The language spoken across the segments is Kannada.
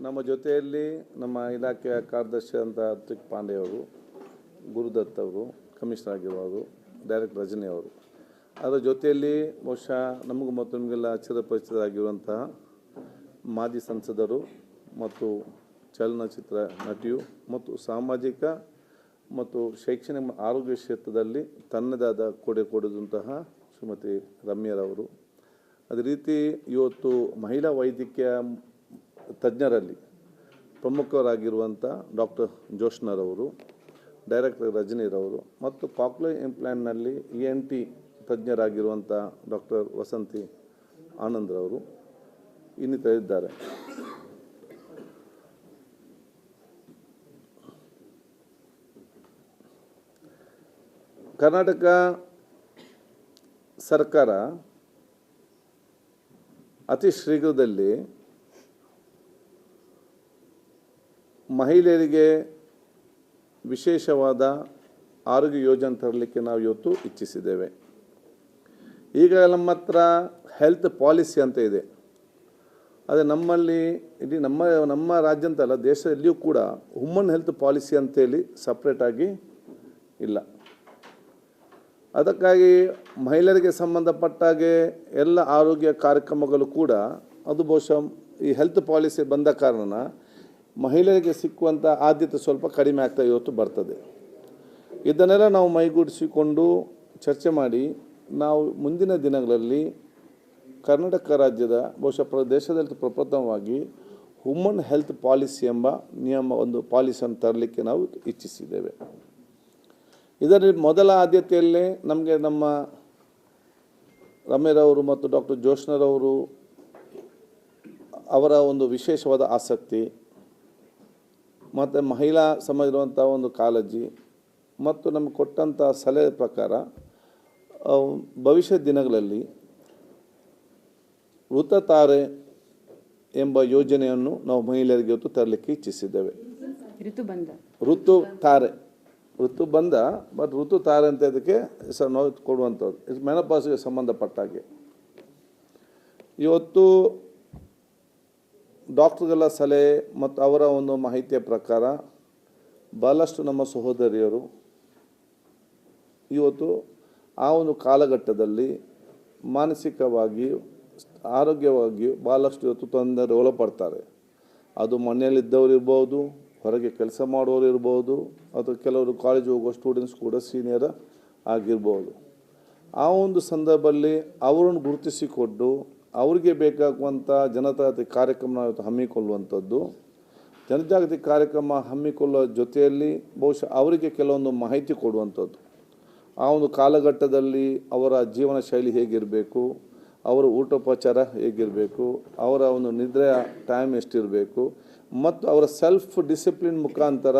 ನಮ್ಮ ಜೊತೆಯಲ್ಲಿ ನಮ್ಮ ಇಲಾಖೆಯ ಕಾರ್ಯದರ್ಶಿ ಅಂತ ಋತ್ವಿಕ್ ಪಾಂಡೆ ಅವರು, ಗುರುದತ್ ಅವರು, ಕಮಿಷನರ್ ಆಗಿರುವರು, ಡೈರೆಕ್ಟರ್ ರಜನಿ ಅವರು, ಅದರ ಜೊತೆಯಲ್ಲಿ ಬಹುಶಃ ನಮಗೂ ಮತ್ತು ನಿಮಗೆಲ್ಲ ಚಿರಪರಿಚಿತರಾಗಿರುವಂತಹ ಮಾಜಿ ಸಂಸದರು ಮತ್ತು ಚಲನಚಿತ್ರ ನಟಿಯು ಮತ್ತು ಸಾಮಾಜಿಕ ಮತ್ತು ಶೈಕ್ಷಣಿಕ ಆರೋಗ್ಯ ಕ್ಷೇತ್ರದಲ್ಲಿ ತನ್ನದಾದ ಕೊಡುಗೆದಂತಹ ಶ್ರೀಮತಿ ರಮ್ಯರವರು, ಅದೇ ರೀತಿ ಇವತ್ತು ಮಹಿಳಾ ವೈದ್ಯಕೀಯ ತಜ್ಞರಲ್ಲಿ ಪ್ರಮುಖರಾಗಿರುವಂಥ ಡಾಕ್ಟರ್ ಜೋಷ್ನರವರು, ಡೈರೆಕ್ಟರ್ ರಜನಿರವರು ಮತ್ತು ಕಾಕ್ಲಿಯರ್ ಇಂಪ್ಲಾಂಟ್ನಲ್ಲಿ ENT ತಜ್ಞರಾಗಿರುವಂಥ ಡಾಕ್ಟರ್ ವಸಂತಿ ಆನಂದ್ರವರು ಇನ್ನಿತರಿದ್ದಾರೆ. ಕರ್ನಾಟಕ ಸರ್ಕಾರ ಅತಿ ಶೀಘ್ರದಲ್ಲಿ ಮಹಿಳೆಯರಿಗೆ ವಿಶೇಷವಾದ ಆರೋಗ್ಯ ಯೋಜನೆ ತರಲಿಕ್ಕೆ ನಾವು ಇವತ್ತು ಇಚ್ಛಿಸಿದ್ದೇವೆ. ಈಗ ನಮ್ಮ ಹತ್ರ ಹೆಲ್ತ್ ಪಾಲಿಸಿ ಅಂತ ಇದೆ. ಅದೇ ನಮ್ಮಲ್ಲಿ ಇಡೀ ನಮ್ಮ ರಾಜ್ಯ ಅಂತಲ್ಲ, ದೇಶದಲ್ಲಿಯೂ ಕೂಡ ವುಮನ್ ಹೆಲ್ತ್ ಪಾಲಿಸಿ ಅಂತೇಳಿ ಸಪ್ರೇಟಾಗಿ ಇಲ್ಲ. ಅದಕ್ಕಾಗಿ ಮಹಿಳೆಯರಿಗೆ ಸಂಬಂಧಪಟ್ಟಾಗೆ ಎಲ್ಲ ಆರೋಗ್ಯ ಕಾರ್ಯಕ್ರಮಗಳು ಕೂಡ ಅದು ಬಹುಶಃ ಈ ಹೆಲ್ತ್ ಪಾಲಿಸಿ ಬಂದ ಕಾರಣ ಮಹಿಳೆಯರಿಗೆ ಸಿಕ್ಕುವಂಥ ಆದ್ಯತೆ ಸ್ವಲ್ಪ ಕಡಿಮೆ ಆಗ್ತಾ ಇವತ್ತು ಬರ್ತದೆ. ಇದನ್ನೆಲ್ಲ ನಾವು ಮೈಗೂಡಿಸಿಕೊಂಡು ಚರ್ಚೆ ಮಾಡಿ ನಾವು ಮುಂದಿನ ದಿನಗಳಲ್ಲಿ ಕರ್ನಾಟಕ ರಾಜ್ಯದ ಬಹುಶಃ ದೇಶದಲ್ಲಿ ಪ್ರಪ್ರಥಮವಾಗಿ ವುಮನ್ ಹೆಲ್ತ್ ಪಾಲಿಸಿ ಎಂಬ ಒಂದು ಪಾಲಿಸಿಯನ್ನು ತರಲಿಕ್ಕೆ ನಾವು ಇಚ್ಛಿಸಿದ್ದೇವೆ. ಇದರಲ್ಲಿ ಮೊದಲ ಆದ್ಯತೆಯಲ್ಲೇ ನಮಗೆ ನಮ್ಮ ರಮ್ಯರವರು ಮತ್ತು ಡಾಕ್ಟರ್ ಜೋಷ್ನರವರು ಅವರ ಒಂದು ವಿಶೇಷವಾದ ಆಸಕ್ತಿ ಮತ್ತು ಮಹಿಳಾ ಸಮಾಜದ ಒಂದು ಕಾಳಜಿ ಮತ್ತು ನಮಗೆ ಕೊಟ್ಟಂಥ ಸಲಹೆ ಪ್ರಕಾರ ಭವಿಷ್ಯದ ದಿನಗಳಲ್ಲಿ ಋತುತಾರೆ ಎಂಬ ಯೋಜನೆಯನ್ನು ನಾವು ಮಹಿಳೆಯರಿಗೆ ಇವತ್ತು ತರಲಿಕ್ಕೆ ಇಚ್ಛಿಸಿದ್ದೇವೆ. ಋತುಬಂಧ ಬಟ್ ಋತುತಾರೆ ಅಂತ ಇದಕ್ಕೆ ನಾವು ಕೊಡುವಂಥದ್ದು. ಇದು ಮೆನೋಪಾಸ್ಗೆ ಸಂಬಂಧಪಟ್ಟಾಗೆ ಇವತ್ತು ಡಾಕ್ಟರ್ಗಳ ಸಲಹೆ ಮತ್ತು ಅವರ ಒಂದು ಮಾಹಿತಿಯ ಪ್ರಕಾರ ಭಾಳಷ್ಟು ನಮ್ಮ ಸಹೋದರಿಯರು ಇವತ್ತು ಆ ಒಂದು ಕಾಲಘಟ್ಟದಲ್ಲಿ ಮಾನಸಿಕವಾಗಿ ಆರೋಗ್ಯವಾಗಿಯೂ ಭಾಳಷ್ಟು ಇವತ್ತು ತೊಂದರೆ ಒಳಪಡ್ತಾರೆ. ಅದು ಮನೆಯಲ್ಲಿದ್ದವರು ಇರ್ಬೋದು, ಹೊರಗೆ ಕೆಲಸ ಮಾಡೋರು ಇರ್ಬೋದು, ಅಥವಾ ಕೆಲವರು ಕಾಲೇಜ್ ಹೋಗೋ ಸ್ಟೂಡೆಂಟ್ಸ್ ಕೂಡ ಸೀನಿಯರ್ ಆಗಿರ್ಬೋದು. ಆ ಒಂದು ಸಂದರ್ಭದಲ್ಲಿ ಅವರನ್ನು ಗುರುತಿಸಿಕೊಂಡು ಅವರಿಗೆ ಬೇಕಾಗುವಂಥ ಜನಜಾಗೃತಿ ಕಾರ್ಯಕ್ರಮ ಹಮ್ಮಿಕೊಳ್ಳುವಂಥದ್ದು, ಜನಜಾಗೃತಿ ಕಾರ್ಯಕ್ರಮ ಹಮ್ಮಿಕೊಳ್ಳುವ ಜೊತೆಯಲ್ಲಿ ಬಹುಶಃ ಅವರಿಗೆ ಕೆಲವೊಂದು ಮಾಹಿತಿ ಕೊಡುವಂಥದ್ದು. ಆ ಒಂದು ಕಾಲಘಟ್ಟದಲ್ಲಿ ಅವರ ಜೀವನ ಶೈಲಿ ಹೇಗಿರಬೇಕು, ಅವರ ಊಟೋಪಚಾರ ಹೇಗಿರಬೇಕು, ಅವರ ಒಂದು ನಿದ್ರೆಯ ಟೈಮ್ ಎಷ್ಟಿರಬೇಕು ಮತ್ತು ಅವರ ಸೆಲ್ಫ್ ಡಿಸಿಪ್ಲಿನ್ ಮುಖಾಂತರ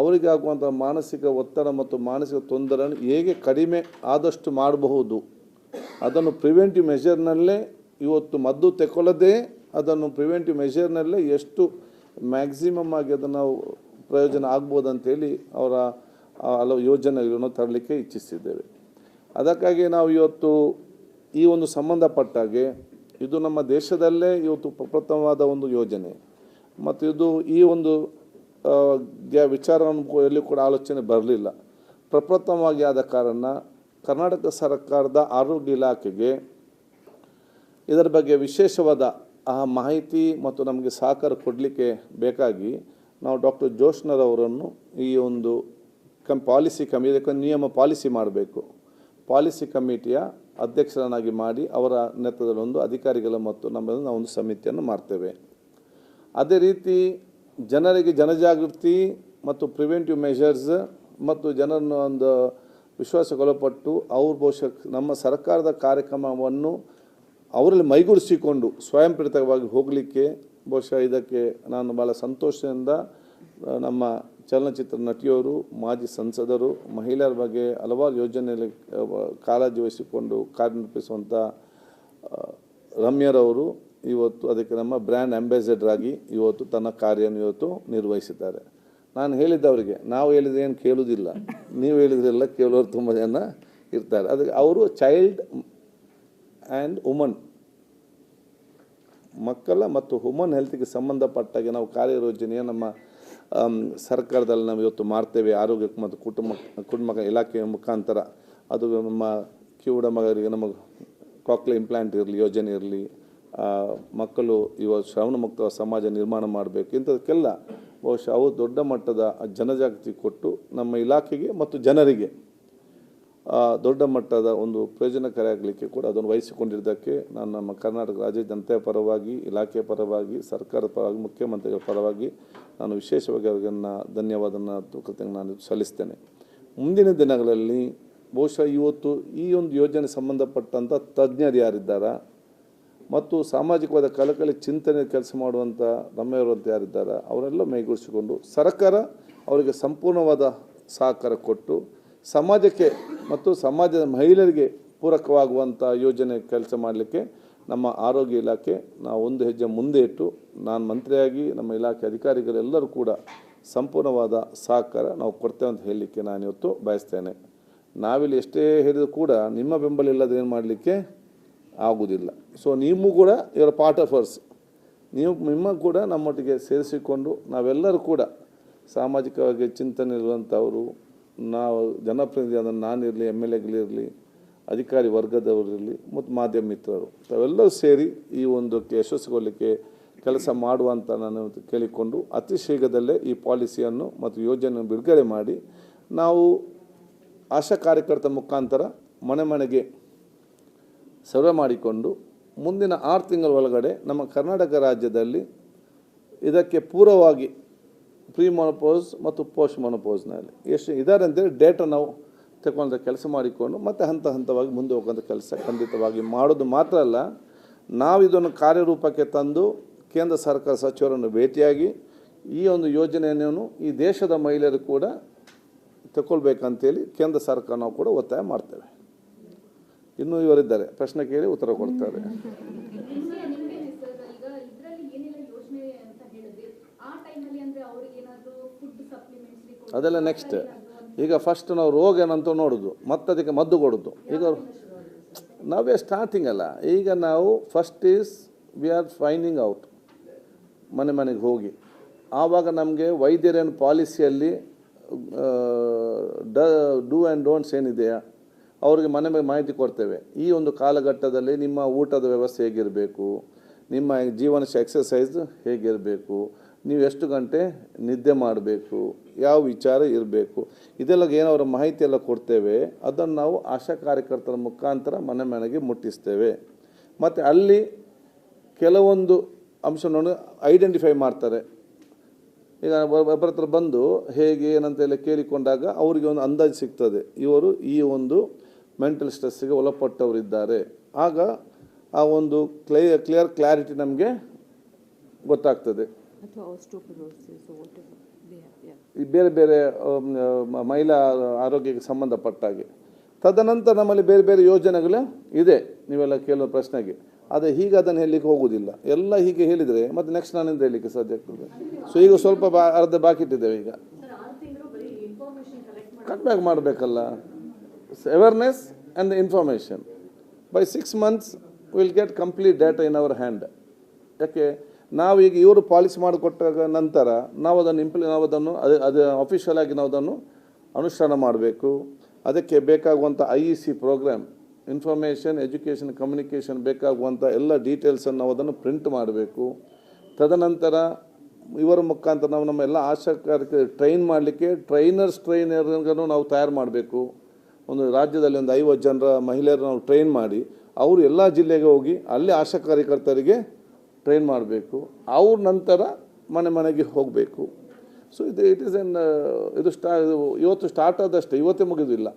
ಅವರಿಗೆ ಆಗುವಂಥ ಮಾನಸಿಕ ಒತ್ತಡ ಮತ್ತು ಮಾನಸಿಕ ತೊಂದರೆಯನ್ನು ಹೇಗೆ ಕಡಿಮೆ ಆದಷ್ಟು ಮಾಡಬಹುದು, ಅದನ್ನು ಪ್ರಿವೆಂಟಿವ್ ಮೆಷರ್ನಲ್ಲೇ ಇವತ್ತು ಮದ್ದು ತೆಕ್ಕೊಳ್ಳದೆ ಅದನ್ನು ಪ್ರಿವೆಂಟಿವ್ ಮೆಷರ್ನಲ್ಲೇ ಎಷ್ಟು ಮ್ಯಾಕ್ಸಿಮಮ್ ಆಗಿ ಅದನ್ನು ನಾವು ಪ್ರಯೋಜನ ಆಗ್ಬೋದು ಅಂತೇಳಿ ಅವರ ಹಲವು ಯೋಜನೆಗಳನ್ನು ತರಲಿಕ್ಕೆ ಇಚ್ಛಿಸಿದ್ದೇವೆ. ಅದಕ್ಕಾಗಿ ನಾವು ಇವತ್ತು ಈ ಒಂದು ಸಂಬಂಧಪಟ್ಟಾಗೆ ಇದು ನಮ್ಮ ದೇಶದಲ್ಲೇ ಇವತ್ತು ಪ್ರಪ್ರಥಮವಾದ ಒಂದು ಯೋಜನೆ ಮತ್ತು ಇದು ಈ ಒಂದು ವಿಚಾರವನ್ನು ಎಲ್ಲಿ ಕೂಡ ಆಲೋಚನೆ ಬರಲಿಲ್ಲ. ಪ್ರಪ್ರಥಮವಾಗಿ ಆದ ಕಾರಣ ಕರ್ನಾಟಕ ಸರ್ಕಾರದ ಆರೋಗ್ಯ ಇಲಾಖೆಗೆ ಇದರ ಬಗ್ಗೆ ವಿಶೇಷವಾದ ಮಾಹಿತಿ ಮತ್ತು ನಮಗೆ ಸಹಕಾರ ಕೊಡಲಿಕ್ಕೆ ಬೇಕಾಗಿ ನಾವು ಡಾಕ್ಟರ್ ಜೋಷ್ನರವರನ್ನು ಈ ಒಂದು ಪಾಲಿಸಿ ನಿಯಮ ಪಾಲಿಸಿ ಮಾಡಬೇಕು, ಪಾಲಿಸಿ ಕಮಿಟಿಯ ಅಧ್ಯಕ್ಷರನ್ನಾಗಿ ಮಾಡಿ ಅವರ ನೇತೃತ್ವದಲ್ಲಿ ಒಂದು ಅಧಿಕಾರಿಗಳ ಮತ್ತು ನಾವು ಒಂದು ಸಮಿತಿಯನ್ನು ಮಾಡ್ತೇವೆ. ಅದೇ ರೀತಿ ಜನರಿಗೆ ಜನಜಾಗೃತಿ ಮತ್ತು ಪ್ರಿವೆಂಟಿವ್ ಮೆಷರ್ಸ್ ಮತ್ತು ಜನರನ್ನು ಒಂದು ವಿಶ್ವಾಸಕ್ಕೊಳಪಟ್ಟು ಅವರು ಬಹುಶಃ ನಮ್ಮ ಸರ್ಕಾರದ ಕಾರ್ಯಕ್ರಮವನ್ನು ಅವರಲ್ಲಿ ಮೈಗೂಡಿಸಿಕೊಂಡು ಸ್ವಯಂ ಪ್ರೇರಿತವಾಗಿ ಹೋಗಲಿಕ್ಕೆ ಬಹುಶಃ ಇದಕ್ಕೆ ನಾನು ಭಾಳ ಸಂತೋಷದಿಂದ ನಮ್ಮ ಚಲನಚಿತ್ರ ನಟಿಯವರು, ಮಾಜಿ ಸಂಸದರು, ಮಹಿಳೆಯರ ಬಗ್ಗೆ ಹಲವಾರು ಯೋಜನೆಯಲ್ಲಿ ಕಾಳಜಿ ವಹಿಸಿಕೊಂಡು ಕಾರ್ಯನಿರ್ವಹಿಸುವಂಥ ರಮ್ಯರವರು ಇವತ್ತು ಅದಕ್ಕೆ ನಮ್ಮ ಬ್ರ್ಯಾಂಡ್ ಅಂಬಾಸಿಡರ್ ಆಗಿ ಇವತ್ತು ತನ್ನ ಕಾರ್ಯವನ್ನು ಇವತ್ತು ನಿರ್ವಹಿಸಿದ್ದಾರೆ. ನಾನು ಹೇಳಿದ್ದವರಿಗೆ ನಾವು ಹೇಳಿದ್ರೆ ಏನು ಕೇಳುವುದಿಲ್ಲ, ನೀವು ಹೇಳಿದ್ರೆಲ್ಲ ಕೇಳೋರು ತುಂಬ ಜನ ಇರ್ತಾರೆ. ಅದಕ್ಕೆ ಅವರು ಚೈಲ್ಡ್ ಆ್ಯಂಡ್ ವುಮನ್ ಮಕ್ಕಳ ಮತ್ತು ಹ್ಯೂಮನ್ ಹೆಲ್ತ್ಗೆ ಸಂಬಂಧಪಟ್ಟಾಗೆ ನಾವು ಕಾರ್ಯಯೋಜನೆಯ ನಮ್ಮ ಸರ್ಕಾರದಲ್ಲಿ ನಾವು ಇವತ್ತು ಮಾಡ್ತೇವೆ. ಆರೋಗ್ಯ ಮತ್ತು ಕುಟುಂಬ ಇಲಾಖೆಯ ಮುಖಾಂತರ ಅದು ನಮ್ಮ ಕಿವುಡ ಮಗರಿಗೆ ನಮ್ಮ ಕಾಕ್ಲೆ ಇಂಪ್ಲಾಂಟ್ ಇರಲಿ ಯೋಜನೆ ಇರಲಿ, ಮಕ್ಕಳು ಶ್ರವಣ ಮುಕ್ತ ಸಮಾಜ ನಿರ್ಮಾಣ ಮಾಡಬೇಕು, ಇಂಥದಕ್ಕೆಲ್ಲ ಬಹುಶಃ ಅವು ದೊಡ್ಡ ಮಟ್ಟದ ಜನಜಾಗೃತಿ ಕೊಟ್ಟು ನಮ್ಮ ಇಲಾಖೆಗೆ ಮತ್ತು ಜನರಿಗೆ ದೊಡ್ಡ ಮಟ್ಟದ ಒಂದು ಪ್ರಯೋಜನಕಾರಿ ಆಗಲಿಕ್ಕೆ ಕೂಡ ಅದನ್ನು ವಹಿಸಿಕೊಂಡಿದ್ದಕ್ಕೆ ನಾನು ನಮ್ಮ ಕರ್ನಾಟಕ ರಾಜ್ಯ ಜನತೆಯ ಪರವಾಗಿ, ಇಲಾಖೆಯ ಪರವಾಗಿ, ಸರ್ಕಾರದ ಪರವಾಗಿ, ಮುಖ್ಯಮಂತ್ರಿಗಳ ಪರವಾಗಿ ನಾನು ವಿಶೇಷವಾಗಿ ಅವರನ್ನು ಧನ್ಯವಾದನ ಕೃತಜ್ಞ ನಾನು ಸಲ್ಲಿಸ್ತೇನೆ. ಮುಂದಿನ ದಿನಗಳಲ್ಲಿ ಬಹುಶಃ ಇವತ್ತು ಈ ಒಂದು ಯೋಜನೆ ಸಂಬಂಧಪಟ್ಟಂಥ ತಜ್ಞರು ಯಾರಿದ್ದಾರ ಮತ್ತು ಸಾಮಾಜಿಕವಾದ ಕಳಕಳಿ ಚಿಂತನೆ ಕೆಲಸ ಮಾಡುವಂಥ ನಮ್ಮೆಯವರಂತ ಯಾರಿದ್ದಾರ ಅವರೆಲ್ಲ ಮೈಗೂಡಿಸಿಕೊಂಡು ಸರ್ಕಾರ ಅವರಿಗೆ ಸಂಪೂರ್ಣವಾದ ಸಹಕಾರ ಕೊಟ್ಟು ಸಮಾಜಕ್ಕೆ ಮತ್ತು ಸಮಾಜದ ಮಹಿಳೆಯರಿಗೆ ಪೂರಕವಾಗುವಂಥ ಯೋಜನೆ ಕೆಲಸ ಮಾಡಲಿಕ್ಕೆ ನಮ್ಮ ಆರೋಗ್ಯ ಇಲಾಖೆ ನಾವು ಒಂದು ಹೆಜ್ಜೆ ಮುಂದೆ ಇಟ್ಟು ನಾನು ಮಂತ್ರಿಯಾಗಿ ನಮ್ಮ ಇಲಾಖೆ ಅಧಿಕಾರಿಗಳೆಲ್ಲರೂ ಕೂಡ ಸಂಪೂರ್ಣವಾದ ಸಹಕಾರ ನಾವು ಕೊಡ್ತೇವೆ ಅಂತ ಹೇಳಲಿಕ್ಕೆ ನಾನಿವತ್ತು ಬಯಸ್ತೇನೆ. ನಾವಿಲ್ಲಿ ಎಷ್ಟೇ ಹೇಳಿದರೂ ಕೂಡ ನಿಮ್ಮ ಬೆಂಬಲ ಇಲ್ಲದೆ ಏನು ಮಾಡಲಿಕ್ಕೆ ಆಗುವುದಿಲ್ಲ. ಸೊ ನೀವು ಕೂಡ ಇವರ ಪಾರ್ಟ್ ಆಫ್ ಅರ್ಸ್, ನಿಮ್ಮ ಕೂಡ ನಮ್ಮೊಟ್ಟಿಗೆ ಸೇರಿಸಿಕೊಂಡು ನಾವೆಲ್ಲರೂ ಕೂಡ ಸಾಮಾಜಿಕವಾಗಿ ಚಿಂತನೆ ಇರುವಂಥವರು, ನಾವು ಜನಪ್ರತಿನಿಧಿಯಾದ ನಾನಿರಲಿ, MLAಗಳಿರಲಿ, ಅಧಿಕಾರಿ ವರ್ಗದವರಿರಲಿ ಮತ್ತು ಮಾಧ್ಯಮ ಮಿತ್ರರು ತಾವೆಲ್ಲರೂ ಸೇರಿ ಈ ಒಂದು ಯಶಸ್ಸುಗೊಳ್ಳಲಿಕ್ಕೆ ಕೆಲಸ ಮಾಡುವಂತ ನಾನು ಕೇಳಿಕೊಂಡು ಅತಿ ಶೀಘ್ರದಲ್ಲೇ ಈ ಪಾಲಿಸಿಯನ್ನು ಮತ್ತು ಯೋಜನೆಯನ್ನು ಬಿಡುಗಡೆ ಮಾಡಿ ನಾವು ಆಶಾ ಕಾರ್ಯಕರ್ತರ ಮುಖಾಂತರ ಮನೆ ಮನೆಗೆ ಸರ್ವೆ ಮಾಡಿಕೊಂಡು ಮುಂದಿನ 6 ತಿಂಗಳ ಒಳಗಡೆ ನಮ್ಮ ಕರ್ನಾಟಕ ರಾಜ್ಯದಲ್ಲಿ ಇದಕ್ಕೆ ಪೂರ್ವವಾಗಿ ಪ್ರೀ ಮೊನೋಪೋಸ್ ಮತ್ತು ಪೋಸ್ಟ್ ಮೊನೋಪೋಸ್ನಲ್ಲಿ ಎಷ್ಟು ಇದ್ದಾರೆ ಅಂತೇಳಿ ಡೇಟಾ ನಾವು ತಗೊಂಡ ಕೆಲಸ ಮಾಡಿಕೊಂಡು ಮತ್ತು ಹಂತವಾಗಿ ಮುಂದೆ ಹೋಗೋಂಥ ಕೆಲಸ ಖಂಡಿತವಾಗಿ ಮಾಡೋದು ಮಾತ್ರ ಅಲ್ಲ, ನಾವು ಇದನ್ನು ಕಾರ್ಯರೂಪಕ್ಕೆ ತಂದು ಕೇಂದ್ರ ಸರ್ಕಾರ ಸಚಿವರನ್ನು ಭೇಟಿಯಾಗಿ ಈ ಒಂದು ಯೋಜನೆಯನ್ನು ಈ ದೇಶದ ಮಹಿಳೆಯರು ಕೂಡ ತಗೊಳ್ಬೇಕಂತೇಳಿ ಕೇಂದ್ರ ಸರ್ಕಾರ ನಾವು ಕೂಡ ಒತ್ತಾಯ ಮಾಡ್ತೇವೆ. ಇನ್ನೂ ಇವರಿದ್ದಾರೆ, ಪ್ರಶ್ನೆ ಕೇಳಿ ಉತ್ತರ ಕೊಡ್ತಾರೆ. ಅದೆಲ್ಲ ನೆಕ್ಸ್ಟ್. ಈಗ ಫಸ್ಟ್ ನಾವು ರೋಗ ಏನಂತ ನೋಡೋದು, ಮತ್ತೆ ಅದಕ್ಕೆ ಮದ್ದು ಕೊಡೋದು. ಈಗ ನಾವೇ ಸ್ಟಾರ್ಟಿಂಗ್ ಅಲ್ಲ, ಈಗ ನಾವು first we are finding out ಮನೆಗೆ ಹೋಗಿ. ಆವಾಗ ನಮಗೆ ವೈದ್ಯರೇನು ಪಾಲಿಸಿಯಲ್ಲಿ ಡೂ ಆ್ಯಂಡ್ ಡೋಂಟ್ಸ್ ಏನಿದೆಯಾ ಅವ್ರಿಗೆ ಮನೆ ಮಾಹಿತಿ ಕೊಡ್ತೇವೆ. ಈ ಒಂದು ಕಾಲಘಟ್ಟದಲ್ಲಿ ನಿಮ್ಮ ಊಟದ ವ್ಯವಸ್ಥೆ ಹೇಗಿರಬೇಕು, ನಿಮ್ಮ ಜೀವನ ಎಕ್ಸಸೈಸ್ ಹೇಗಿರಬೇಕು, ನೀವು ಎಷ್ಟು ಗಂಟೆ ನಿದ್ದೆ ಮಾಡಬೇಕು, ಯಾವ ವಿಚಾರ ಇರಬೇಕು, ಇದೆಲ್ಲ ಏನವರ ಮಾಹಿತಿ ಎಲ್ಲ ಕೊಡ್ತೇವೆ. ಅದನ್ನು ನಾವು ಆಶಾ ಕಾರ್ಯಕರ್ತರ ಮುಖಾಂತರ ಮನೆಗೆ ಮುಟ್ಟಿಸ್ತೇವೆ. ಮತ್ತು ಅಲ್ಲಿ ಕೆಲವೊಂದು ಅಂಶವನ್ನು ಐಡೆಂಟಿಫೈ ಮಾಡ್ತಾರೆ. ಈಗ ಒಬ್ಬರ ಹತ್ರ ಬಂದು ಹೇಗೆ ಏನಂತೆಲ್ಲ ಕೇಳಿಕೊಂಡಾಗ ಅವರಿಗೆ ಒಂದು ಅಂದಾಜು ಸಿಗ್ತದೆ, ಇವರು ಈ ಒಂದು ಮೆಂಟಲ್ ಸ್ಟ್ರೆಸ್ಸಿಗೆ ಒಳಪಟ್ಟವರಿದ್ದಾರೆ. ಆಗ ಆ ಒಂದು ಕ್ಲಾರಿಟಿ ನಮಗೆ ಗೊತ್ತಾಗ್ತದೆ. ಈ ಬೇರೆ ಬೇರೆ ಮಹಿಳಾ ಆರೋಗ್ಯಕ್ಕೆ ಸಂಬಂಧಪಟ್ಟಾಗೆ. ತದನಂತರ ನಮ್ಮಲ್ಲಿ ಬೇರೆ ಬೇರೆ ಯೋಜನೆಗಳು ಇದೆ. ನೀವೆಲ್ಲ ಕೇಳುವ ಪ್ರಶ್ನೆಗೆ ಅದೇ ಹೀಗೆ ಅದನ್ನು ಹೇಳಲಿಕ್ಕೆ ಹೋಗೋದಿಲ್ಲ. ಎಲ್ಲ ಹೀಗೆ ಹೇಳಿದರೆ ಮತ್ತು ನೆಕ್ಸ್ಟ್ ನಾನಿಂದ ಹೇಳಲಿಕ್ಕೆ ಸಾಧ್ಯ ಆಗ್ತದೆ. ಸೊ ಈಗ ಸ್ವಲ್ಪ ಅರ್ಧ ಬಾಕಿ ಇಟ್ಟಿದ್ದೇವೆ. ಈಗ ಕಟ್ ಬ್ಯಾಕ್ ಮಾಡಬೇಕಲ್ಲ. Awareness and the information by 6 months will get complete data in our hand. ಯಾಕೆ ನಾವೀಗ ಇವರು ಪಾಲಿಸಿ ಮಾಡಿಕೊಟ್ಟಾಗ ನಂತರ ನಾವು ಅದನ್ನು ಅದು ಅಫಿಷಿಯಲ್ ಆಗಿ ನಾವು ಅದನ್ನು ಅನುಷ್ಠಾನ ಮಾಡಬೇಕು. ಅದಕ್ಕೆ ಬೇಕಾಗುವಂಥ IEC program, information education communication ಬೇಕಾಗುವಂಥ ಎಲ್ಲ ಡೀಟೇಲ್ಸನ್ನು ನಾವು ಅದನ್ನು ಪ್ರಿಂಟ್ ಮಾಡಬೇಕು. ತದನಂತರ ಇವರ ಮುಖಾಂತರ ನಾವು ನಮ್ಮ ಎಲ್ಲ ಆಶಾ ಕಾರ್ಯಕರ್ತರು ಟ್ರೈನ್ ಮಾಡಲಿಕ್ಕೆ ಟ್ರೈನರ್ಗಳನ್ನು ನಾವು ತಯಾರು ಮಾಡಬೇಕು. ಒಂದು ರಾಜ್ಯದಲ್ಲಿ ಒಂದು 50 ಜನರ ಮಹಿಳೆಯರು ನಾವು ಟ್ರೈನ್ ಮಾಡಿ ಅವರು ಎಲ್ಲ ಜಿಲ್ಲೆಗೆ ಹೋಗಿ ಅಲ್ಲಿ ಆಶಾ ಕಾರ್ಯಕರ್ತರಿಗೆ ಟ್ರೈನ್ ಮಾಡಬೇಕು. ಅವ್ರ ನಂತರ ಮನೆಗೆ ಹೋಗಬೇಕು. ಸೊ ಇಟ್ ಈಸ್ ಇದು ಇವತ್ತು ಸ್ಟಾರ್ಟ್ ಆದಷ್ಟೇ, ಇವತ್ತೇ ಮುಗಿದಿಲ್ಲ.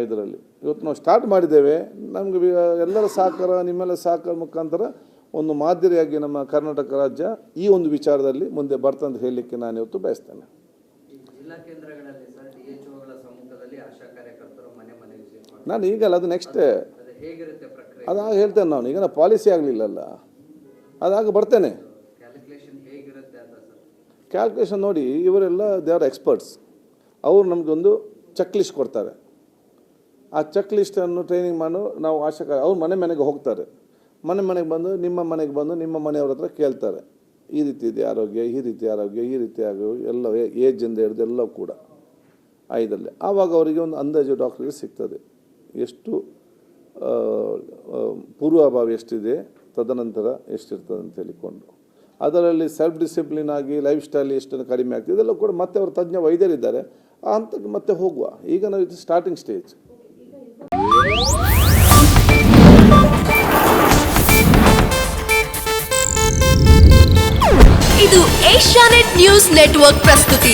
ಇದರಲ್ಲಿ ಇವತ್ತು ನಾವು ಸ್ಟಾರ್ಟ್ ಮಾಡಿದ್ದೇವೆ. ನಮಗೆ ಎಲ್ಲರ ಸಹಕಾರ, ನಿಮ್ಮೆಲ್ಲ ಸಹಕಾರ ಮುಖಾಂತರ ಒಂದು ಮಾದರಿಯಾಗಿ ನಮ್ಮ ಕರ್ನಾಟಕ ರಾಜ್ಯ ಈ ಒಂದು ವಿಚಾರದಲ್ಲಿ ಮುಂದೆ ಬರ್ತಂತ ಹೇಳಲಿಕ್ಕೆ ನಾನು ಇವತ್ತು ಬಯಸ್ತೇನೆ. ನಾನು ಈಗಲ್ಲ, ಅದು ನೆಕ್ಸ್ಟ್ ಅದಾಗ ಹೇಳ್ತೇನೆ. ನಾನು ಈಗ ಪಾಲಿಸಿ ಆಗಲಿಲ್ಲಲ್ಲ, ಅದಾಗ ಬರ್ತೇನೆ. ಕ್ಯಾಲ್ಕುಲೇಷನ್ ನೋಡಿ, ಇವರೆಲ್ಲ ದೇ ಆರ್ ಎಕ್ಸ್ಪರ್ಟ್ಸ್. ಅವರು ನಮಗೊಂದು ಚೆಕ್ ಲಿಸ್ಟ್ ಕೊಡ್ತಾರೆ. ಆ ಚೆಕ್ ಲಿಸ್ಟನ್ನು ಟ್ರೈನಿಂಗ್ ಮಾಡಿ ನಾವು ಆಶಾ ಅವ್ರು ಮನೆಗೆ ಹೋಗ್ತಾರೆ. ಮನೆಗೆ ಬಂದು ನಿಮ್ಮ ಮನೆಗೆ ಬಂದು ನಿಮ್ಮ ಮನೆಯವ್ರ ಹತ್ರ ಕೇಳ್ತಾರೆ, ಈ ರೀತಿ ಇದೆ ಆರೋಗ್ಯ, ಈ ರೀತಿ ಆರೋಗ್ಯ, ಈ ರೀತಿ ಆರೋಗ್ಯ, ಎಲ್ಲ ಏಜಿಂದ ಹಿಡಿದು ಎಲ್ಲ ಕೂಡ ಐದಲ್ಲೇ. ಆವಾಗ ಅವರಿಗೆ ಒಂದು ಅಂದಾಜು ಡಾಕ್ಟ್ರಿಗೆ ಸಿಗ್ತದೆ ಎಷ್ಟು ಪೂರ್ವಭಾವಿ ಎಷ್ಟಿದೆ, ತದನಂತರ ಎಷ್ಟಿರ್ತದೆ ಅಂತ ಹೇಳಿಕೊಂಡು. ಅದರಲ್ಲಿ ಸೆಲ್ಫ್ ಡಿಸಿಪ್ಲಿನ್ ಆಗಿ ಲೈಫ್ ಸ್ಟೈಲ್ ಎಷ್ಟು ಕಡಿಮೆ ಆಗ್ತದೆ ಇದೆಲ್ಲ ಕೂಡ ಮತ್ತೆ ಅವರು ತಜ್ಞ ವೈದ್ಯರಿದ್ದಾರೆ, ಆ ಹಂತಕ್ಕೆ ಮತ್ತೆ ಹೋಗುವ. ಈಗ ನಾವು ಇದು ಸ್ಟಾರ್ಟಿಂಗ್ ಸ್ಟೇಜ್. ಇದು ಏಷ್ಯಾನೆಟ್ ನ್ಯೂಸ್ ನೆಟ್ವರ್ಕ್ ಪ್ರಸ್ತುತಿ.